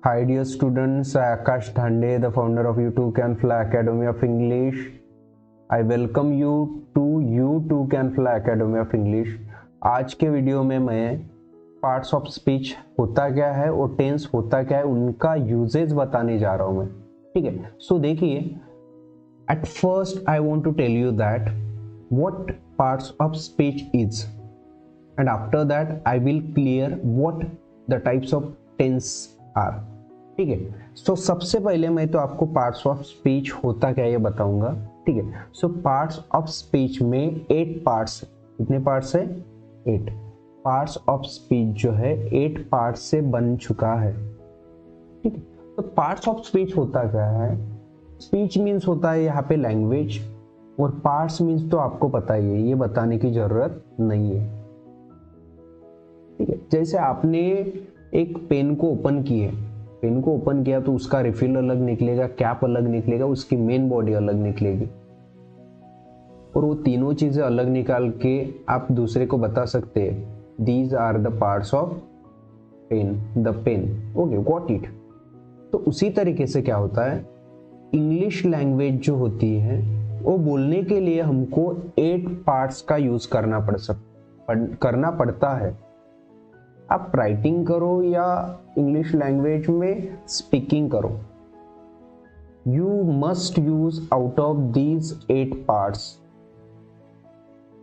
Hi dear students, I Akash Dhande, the founder of YouTube Can Fly Academy of English. I welcome you to YouTube Can Fly Academy of English. आज के video में मैं parts of speech होता क्या है और tense होता क्या है उनका यूजेज बताने जा रहा हूँ मैं, ठीक है। सो देखिए, at first I want to tell you that what parts of speech is and after that I will clear what the types of tense are, ठीक है। सो सबसे पहले मैं तो आपको पार्ट्स ऑफ स्पीच होता क्या ये बताऊंगा, ठीक है। सो पार्ट्स ऑफ स्पीच में 8 पार्ट्स, कितने पार्ट्स है? 8 पार्ट्स ऑफ स्पीच जो है 8 पार्ट्स से बन चुका है, ठीक है। तो पार्ट्स ऑफ स्पीच होता क्या है? स्पीच मीन्स होता है यहाँ पे लैंग्वेज, और पार्ट्स मीन्स तो आपको पता ही है, ये बताने की जरूरत नहीं है, ठीक है। जैसे आपने एक पेन को ओपन किए, पेन को ओपन किया तो उसका रिफिल अलग निकलेगा, कैप अलग निकलेगा, उसकी मेन बॉडी अलग निकलेगी, और वो तीनों चीजें अलग निकाल के आप दूसरे को बता सकते हैं these are the parts of pen, the pen, okay, got it. तो उसी तरीके से क्या होता है, इंग्लिश लैंग्वेज जो होती है वो बोलने के लिए हमको 8 पार्ट्स का यूज करना पड़ता है। आप राइटिंग करो या इंग्लिश लैंग्वेज में स्पीकिंग करो, you must use out of these 8 parts.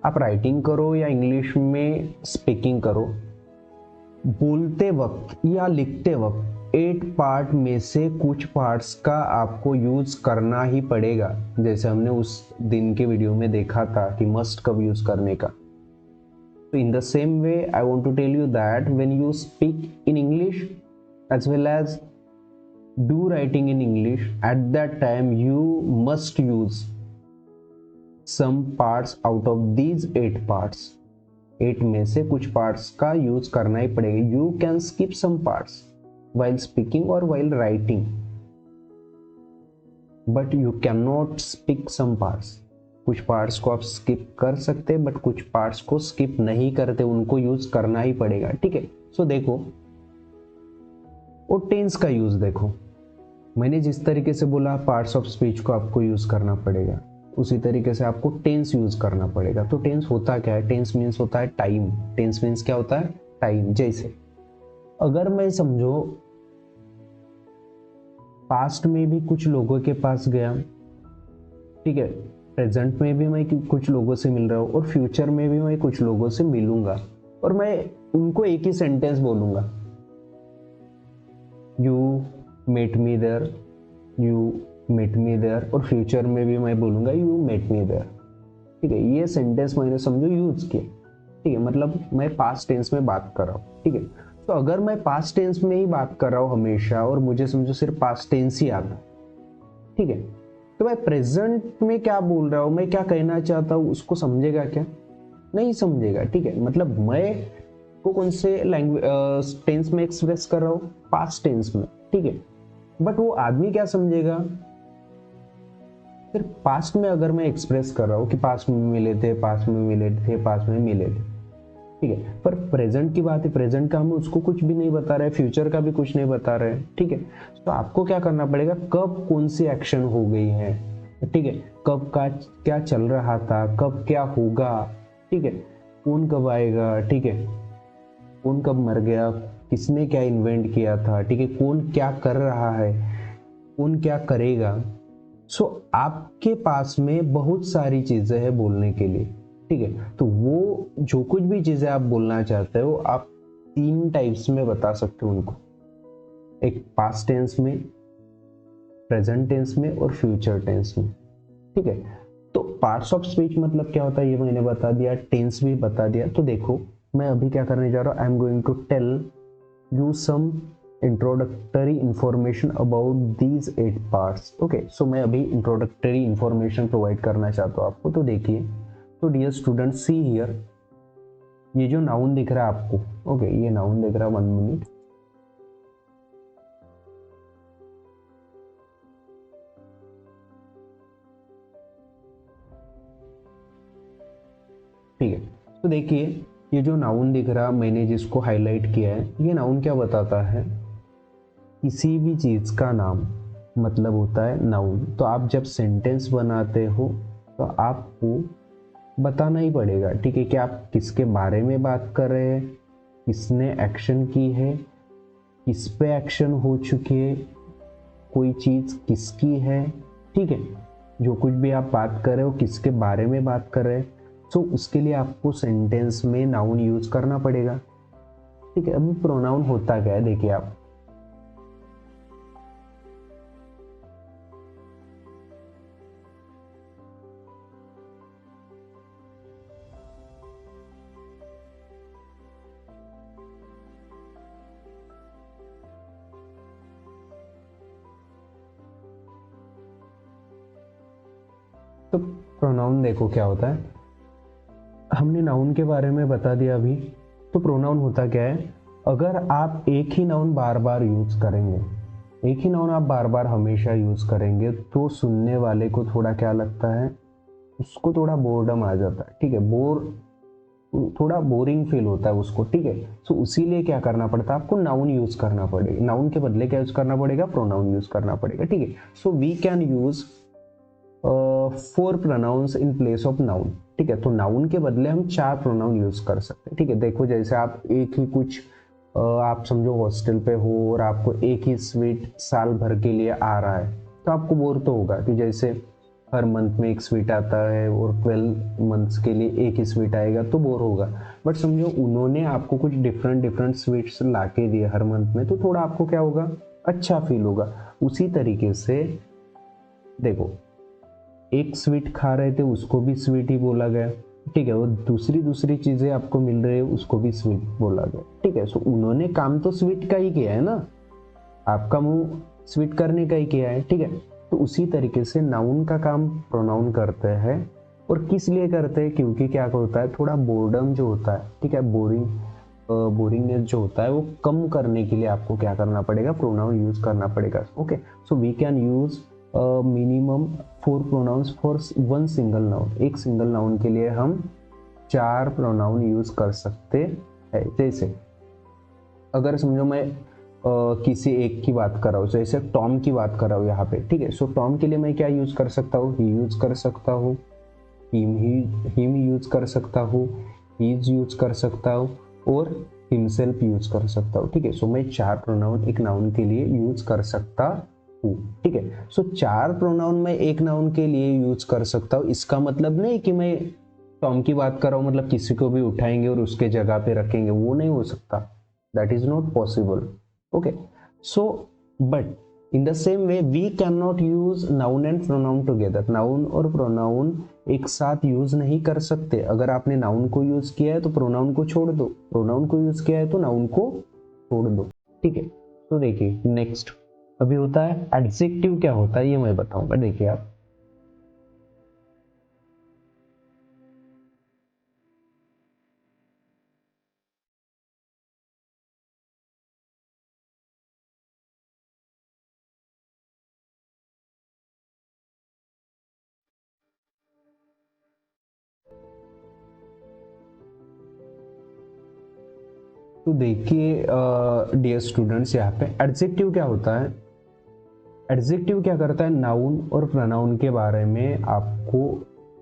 आप राइटिंग करो या इंग्लिश में स्पीकिंग करो, बोलते वक्त या लिखते वक्त 8 पार्ट में से कुछ पार्ट्स का आपको यूज करना ही पड़ेगा। जैसे हमने उस दिन के वीडियो में देखा था कि मस्ट कब यूज करने का। So in the same way, I want to tell you that when you speak in English as well as do writing in English, at that time you must use some parts out of these 8 parts. 8 में से कुछ parts का use करना ही पड़ेगा। You can skip some parts while speaking or while writing, but you cannot speak some parts. कुछ parts को आप skip कर सकते हैं, बट कुछ पार्ट्स को स्किप नहीं करते, उनको यूज करना ही पड़ेगा, ठीक है। सो देखो, और टेंस का यूज देखो, मैंने जिस तरीके से बोला पार्ट्स ऑफ स्पीच को आपको यूज करना पड़ेगा, उसी तरीके से आपको टेंस यूज करना पड़ेगा। तो टेंस होता क्या है? टेंस मीन्स होता है टाइम। टेंस मीन्स क्या होता है? टाइम। जैसे अगर मैं समझो पास्ट में भी कुछ लोगों के पास गया, ठीक है, प्रेजेंट में भी मैं कुछ लोगों से मिल रहा हूँ, और फ्यूचर में भी मैं कुछ लोगों से मिलूंगा, और मैं उनको एक ही सेंटेंस बोलूंगा, you met me there, you met me there, और फ्यूचर में भी मैं बोलूंगा यू मेट मी देयर, ठीक है। ये सेंटेंस मैंने समझो यूज किया, ठीक है, मतलब मैं पास्ट टेंस में बात कर रहा हूँ, ठीक है। तो अगर मैं पास्ट टेंस में ही बात कर रहा हूँ हमेशा, और मुझे समझो सिर्फ पास्ट टेंस ही आता, ठीक है, तो मैं प्रेजेंट में क्या बोल रहा हूं, मैं क्या कहना चाहता हूं, उसको समझेगा क्या? नहीं समझेगा, ठीक है। मतलब मैं को कौन से लैंग्वेज टेंस में एक्सप्रेस कर रहा हूं? पास्ट टेंस में, ठीक है। बट वो आदमी क्या समझेगा? फिर पास्ट में अगर मैं एक्सप्रेस कर रहा हूं कि पास्ट में मिले थे, पास्ट में मिले थे, पास्ट में मिले थे, ठीक है, पर प्रेजेंट की बात है, प्रेजेंट का हम उसको कुछ भी नहीं बता रहे, फ्यूचर का भी कुछ नहीं बता रहे, ठीक है। तो आपको क्या करना पड़ेगा, कब कौन सी एक्शन हो गई है, ठीक है, कब का क्या चल रहा था, कब क्या होगा, ठीक है, कौन कब आएगा, ठीक है, कौन कब मर गया, किसने क्या इन्वेंट किया था, ठीक है, कौन क्या कर रहा है, कौन क्या करेगा। सो आपके पास में बहुत सारी चीजें हैं बोलने के लिए, ठीक है। तो वो जो कुछ भी चीजें आप बोलना चाहते हो, आप 3 टाइप्स में बता सकते हो उनको, एक पास्ट टेंस में, प्रेजेंट टेंस में, और फ्यूचर टेंस में, ठीक है। तो पार्ट्स ऑफ स्पीच मतलब क्या होता है ये मैंने बता दिया, टेंस भी बता दिया। तो देखो, मैं अभी क्या करने जा रहा हूँ, I am going to tell you some introductory information about these 8 parts, okay. So मैं अभी इंट्रोडक्टरी इंफॉर्मेशन प्रोवाइड करना चाहता हूँ आपको। तो देखिए, तो डियर स्टूडेंट, सी हियर, ये जो नाउन दिख रहा है आपको, ओके, ये नाउन दिख रहा है, 1 मिनट, ठीक है। तो देखिए, ये जो नाउन दिख रहा, मैंने जिसको हाईलाइट किया है, ये नाउन क्या बताता है? किसी भी चीज़ का नाम मतलब होता है नाउन। तो आप जब सेंटेंस बनाते हो तो आपको बताना ही पड़ेगा, ठीक है, कि आप किसके बारे में बात कर रहे हैं, किसने एक्शन की है, किस पे एक्शन हो चुकी है, कोई चीज़ किसकी है, ठीक है। जो कुछ भी आप बात कर रहे हो किसके बारे में बात कर रहे हैं, तो उसके लिए आपको सेंटेंस में नाउन यूज करना पड़ेगा, ठीक है। अभी प्रोनाउन होता क्या है देखिए आप, तो प्रोनाउन देखो क्या होता है, हमने नाउन के बारे में बता दिया अभी। तो प्रोनाउन होता क्या है, अगर आप एक ही नाउन बार बार यूज करेंगे, एक ही नाउन आप बार बार हमेशा यूज करेंगे, तो सुनने वाले को थोड़ा क्या लगता है, उसको थोड़ा बोर्डम आ जाता है, ठीक है, थोड़ा बोरिंग फील होता है उसको, ठीक है। सो इसीलिए क्या करना पड़ता है, आपको नाउन यूज करना पड़ेगा, नाउन के बदले क्या यूज करना पड़ेगा, प्रोनाउन यूज करना पड़ेगा, ठीक है। So we can use 4 pronouns in place of noun, ठीक है। तो नाउन के बदले हम 4 प्रोनाउन यूज कर सकते हैं, ठीक है। देखो जैसे आप एक ही कुछ आप समझो हॉस्टल पे हो और आपको एक ही स्वीट साल भर के लिए आ रहा है, तो आपको बोर तो होगा, कि जैसे हर मंथ में एक स्वीट आता है और 12 मंथ्स के लिए एक ही स्वीट आएगा, तो बोर होगा। बट समझो उन्होंने आपको कुछ डिफरेंट डिफरेंट स्वीट्स ला के दिए हर मंथ में, तो थोड़ा आपको क्या होगा, अच्छा फील होगा। उसी तरीके से देखो, एक स्वीट खा रहे थे उसको भी स्वीट ही बोला गया, ठीक है, वो दूसरी दूसरी चीजें आपको मिल रही है उसको भी स्वीट बोला गया, ठीक है। सो उन्होंने काम तो स्वीट का ही किया है ना, आपका मुंह स्वीट करने का ही किया है, ठीक है। तो उसी तरीके से नाउन का काम प्रोनाउन करते हैं, और किस लिए करते हैं, क्योंकि क्या होता है, थोड़ा बोर्डम जो होता है, ठीक है, बोरिंगनेस जो होता है वो कम करने के लिए आपको क्या करना पड़ेगा, प्रोनाउन यूज करना पड़ेगा, okay. So we can use minimum 4 pronouns for one single noun, एक सिंगल नाउन के लिए हम 4 प्रोनाउन यूज कर सकते हैं। जैसे अगर समझो मैं किसी एक की बात कर रहा हूँ, जैसे टॉम की बात कर रहा हूँ यहाँ पे, ठीक है। सो टॉम के लिए मैं क्या यूज कर सकता हूँ, ही यूज कर सकता हूँ, हिम यूज कर सकता हूँ, हीज यूज कर सकता हूँ, और हिमसेल्फ यूज कर सकता हूँ, ठीक है। सो मैं 4 प्रोनाउन एक नाउन के लिए यूज कर सकता हूँ, ठीक है। सो 4 प्रोनाउन मैं एक नाउन के लिए यूज कर सकता हूँ, इसका मतलब नहीं कि मैं टॉम की बात कर रहा हूँ मतलब किसी को भी उठाएंगे और उसके जगह पे रखेंगे, वो नहीं हो सकता, that is not possible, okay. So but in the same way we can not use noun and pronoun together, noun और प्रोनाउन एक साथ यूज नहीं कर सकते। अगर आपने नाउन को यूज किया है तो प्रोनाउन को छोड़ दो, प्रोनाउन को यूज किया है तो नाउन को छोड़ दो, ठीक है। तो देखिए नेक्स्ट अभी होता है एडजेक्टिव, क्या होता है ये मैं बताऊंगा, देखिए आप, तो देखिए डियर स्टूडेंट्स, यहाँ पे एडजेक्टिव क्या होता है, एडजेक्टिव क्या करता है, नाउन और प्रोनाउन के बारे में आपको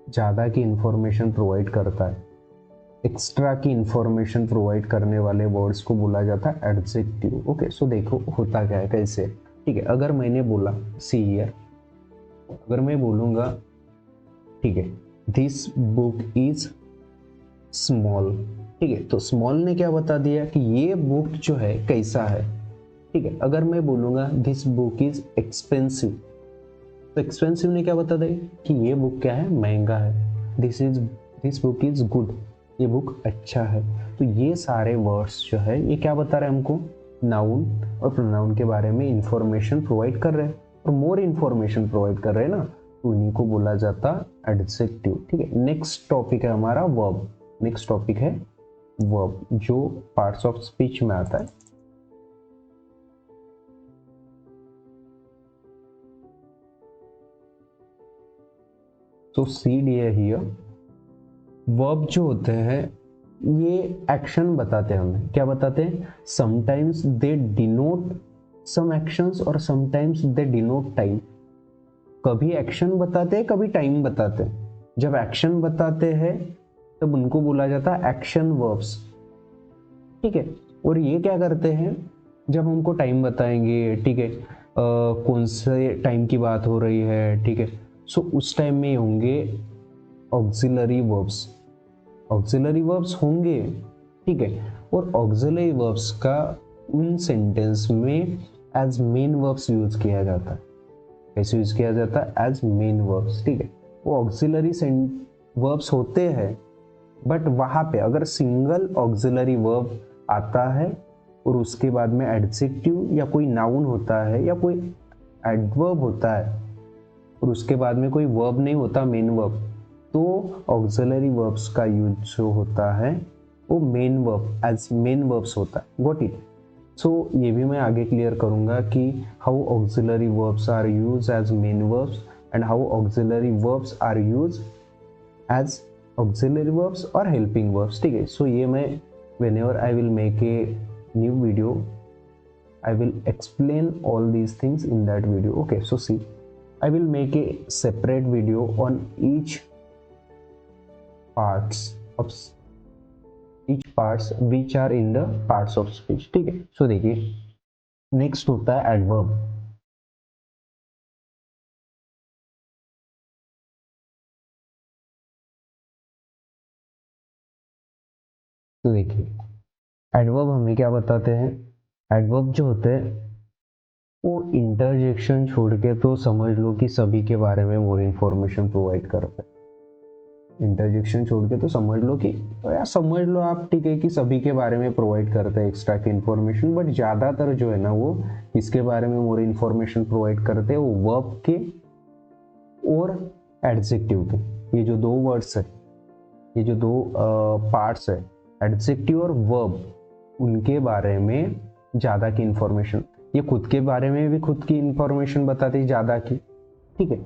ज़्यादा की इंफॉर्मेशन प्रोवाइड करता है, एक्स्ट्रा की इंफॉर्मेशन प्रोवाइड करने वाले वर्ड्स को बोला जाता है एडजेक्टिव, ओके। सो देखो होता क्या है, कैसे, ठीक है। अगर मैंने बोला सी हियर, अगर मैं बोलूँगा, ठीक है, दिस बुक इज स्मॉल, ठीक है, तो स्मॉल ने क्या बता दिया कि ये बुक जो है कैसा है, ठीक है। अगर मैं बोलूँगा दिस बुक इज एक्सपेंसिव, तो एक्सपेंसिव ने क्या बता दिया कि ये बुक क्या है, महंगा है। दिस बुक इज गुड, ये बुक अच्छा है। तो ये सारे वर्ड्स जो है ये क्या बता रहे हैं हमको, नाउन और प्रोनाउन के बारे में इंफॉर्मेशन प्रोवाइड कर रहे हैं, और मोर इंफॉर्मेशन प्रोवाइड कर रहे हैं ना, तो उन्हीं को बोला जाता एडजेक्टिव, ठीक है। नेक्स्ट टॉपिक है हमारा वर्ब, नेक्स्ट टॉपिक है वर्ब, जो पार्ट्स ऑफ स्पीच में आता है। तो सी डी हियर, वर्ब जो होते हैं ये एक्शन बताते हैं हमें, क्या बताते हैं, sometimes they denote some actions और समटाइम्स दे डिनोट टाइम। कभी एक्शन बताते हैं, कभी टाइम बताते हैं। जब एक्शन बताते हैं तब उनको बोला जाता है एक्शन वर्ब्स, ठीक है। और ये क्या करते हैं, जब हमको टाइम बताएंगे, ठीक है, कौन से टाइम की बात हो रही है, ठीक है, सो उस टाइम में होंगे ऑक्सिलरी वर्ब्स। ऑक्सिलरी वर्ब्स होंगे, ठीक है। और ऑक्सिलरी वर्ब्स का उन सेंटेंस में एज मेन वर्ब्स यूज किया जाता है। कैसे यूज किया जाता है? एज मेन वर्ब्स, ठीक है। वो ऑक्सिलरी वर्ब्स होते हैं, बट वहां पे अगर सिंगल ऑक्सिलरी वर्ब आता है और उसके बाद में एडजेक्टिव या कोई नाउन होता है या कोई एडवर्ब होता है और उसके बाद में कोई वर्ब नहीं होता, मेन वर्ब, तो ऑक्सिलरी वर्ब्स का यूज जो होता है वो main verb, as main verbs होता है। Got it? सो ये भी मैं आगे क्लियर करूंगा कि how auxiliary verbs are use as main verbs and how auxiliary verbs are use as auxiliary verbs or helping verbs, ठीक है। सो ये मैं whenever I will make a new video, I will explain all these things in that video. Okay, so see, I will make a separate video on each parts of each parts which are in the parts of speech, ठीक है। So देखिए, next होता है adverb. तो देखिए, adverb हमें क्या बताते हैं? एडवर्ब जो होते हैं वो इंटरजेक्शन छोड़ के तो समझ लो कि सभी के बारे में मोर इन्फॉर्मेशन प्रोवाइड करते हैं। इंटरजेक्शन छोड़ के तो समझ लो कि, या समझ लो आप, ठीक है, कि सभी के बारे में प्रोवाइड करते हैं एक्स्ट्रा की इन्फॉर्मेशन, बट ज़्यादातर जो है ना वो इसके बारे में मोर इन्फॉर्मेशन प्रोवाइड करते हैं वो वर्ब के और एडजेक्टिव के। ये जो दो वर्ड्स है, ये जो दो पार्ट्स है, एडजेक्टिव और वर्ब, उनके बारे में ज़्यादा की इंफॉर्मेशन, ये खुद के बारे में भी खुद की इंफॉर्मेशन बताते हैं ज़्यादा की, ठीक है,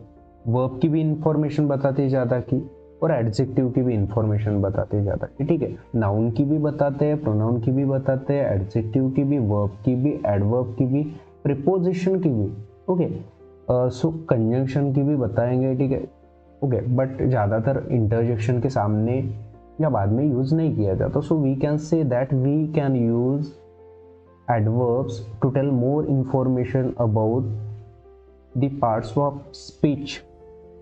वर्ब की भी इंफॉर्मेशन बताते हैं ज़्यादा की, और एडजेक्टिव की भी इंफॉर्मेशन बताते हैं ज़्यादा की, ठीक है। नाउन की भी बताते हैं, प्रोनाउन की भी बताते हैं, एडजेक्टिव की भी, वर्ब की भी, एडवर्ब की भी, प्रीपोजिशन की भी, ओके, सो कंजंक्शन की भी बताएंगे, ठीक है, ओके। बट ज़्यादातर इंटरजेक्शन के सामने या बाद में यूज नहीं किया जाता। So we can say that we can use adverbs to tell more information about the parts of speech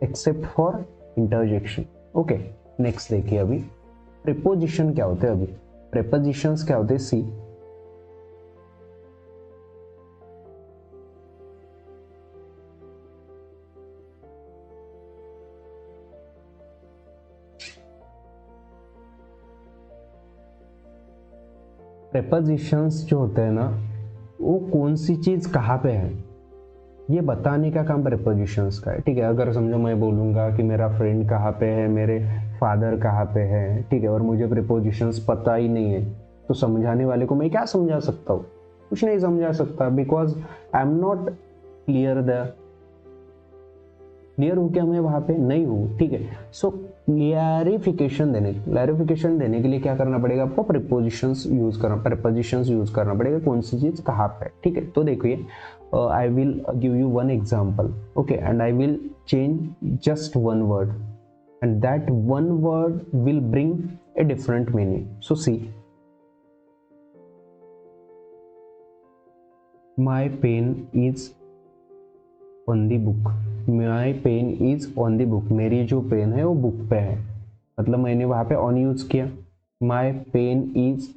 except for interjection. Okay, next देखिए, अभी preposition क्या होते हैं? अभी prepositions क्या होते हैं? सी, prepositions जो होते हैं ना, वो कौन सी चीज कहाँ पे है ये बताने का काम प्रेपोजिशंस का है, ठीक है। अगर समझो मैं बोलूँगा कि मेरा फ्रेंड कहाँ पे है, मेरे फादर कहाँ पे है, ठीक है, और मुझे प्रेपोजिशंस पता ही नहीं है, तो समझाने वाले को मैं क्या समझा सकता हूँ? कुछ नहीं समझा सकता, because I am not clear the clear हूँ क्या मैं वहाँ पे? नहीं हूँ, ठीक है। सो क्लैरिफिकेशन देने के लिए क्या करना पड़ेगा आपको? प्रेपोजिशंस यूज करना पड़ेगा। कौन सी चीज कहाँ पे, ठीक है। तो देखिए, I will give you one example, okay, and I will change just one word, and that one word will bring a different meaning. So see, my pen is on the book. My pen is on the book. मेरी जो pen है वो book पे है, मतलब मैंने वहां पे ऑन यूज किया। My pen is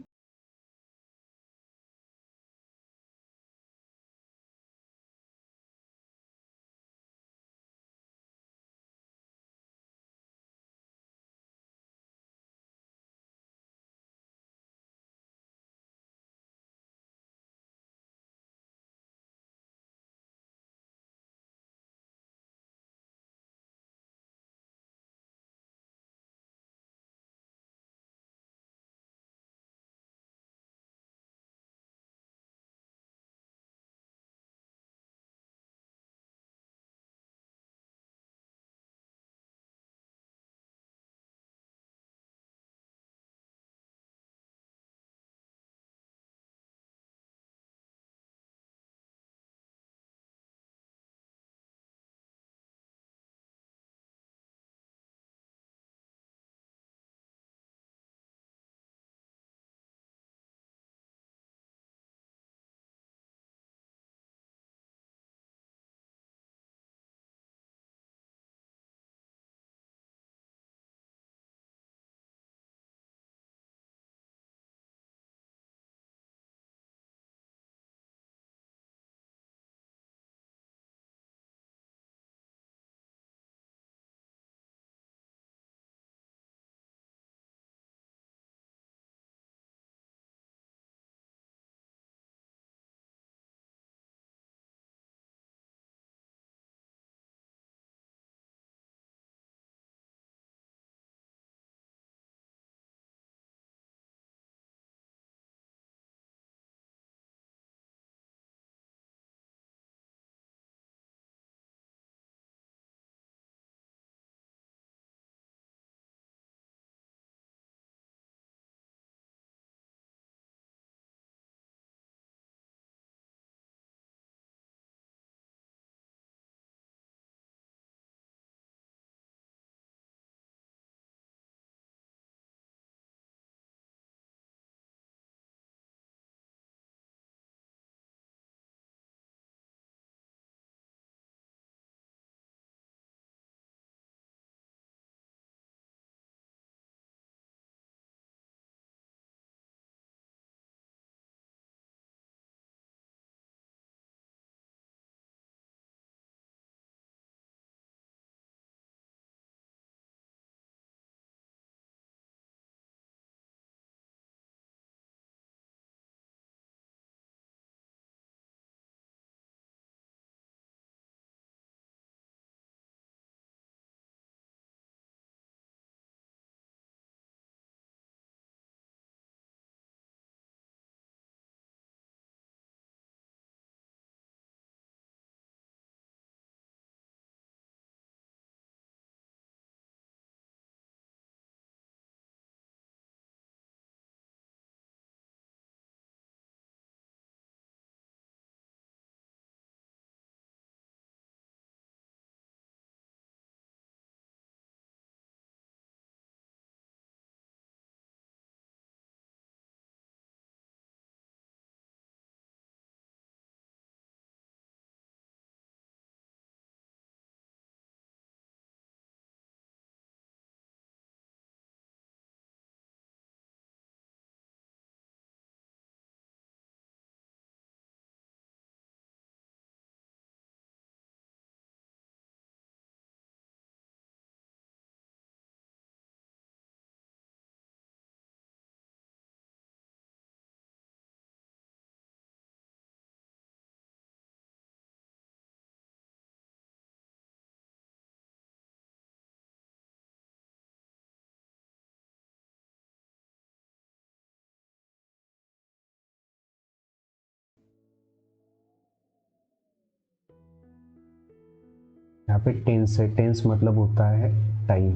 यहाँ पे टेंस है, टेंस मतलब होता है टाइम।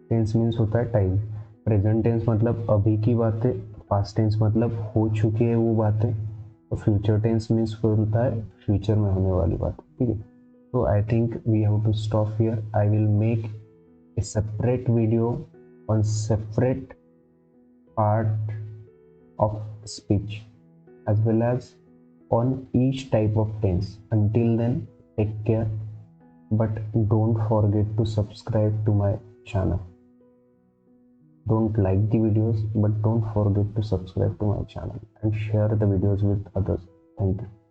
टेंस मीन्स होता है टाइम। प्रेजेंट टेंस मतलब अभी की बातें, पास्ट टेंस मतलब हो चुकी है वो बातें, और फ्यूचर टेंस मीन्स होता है फ्यूचर में होने वाली बात। ठीक है, तो I think we have to stop here. I will make a separate video on separate part of speech as well as on each type of tense. Until then, take care, but don't forget to subscribe to my channel. Don't like the videos, but don't forget to subscribe to my channel and share the videos with others. Thank you.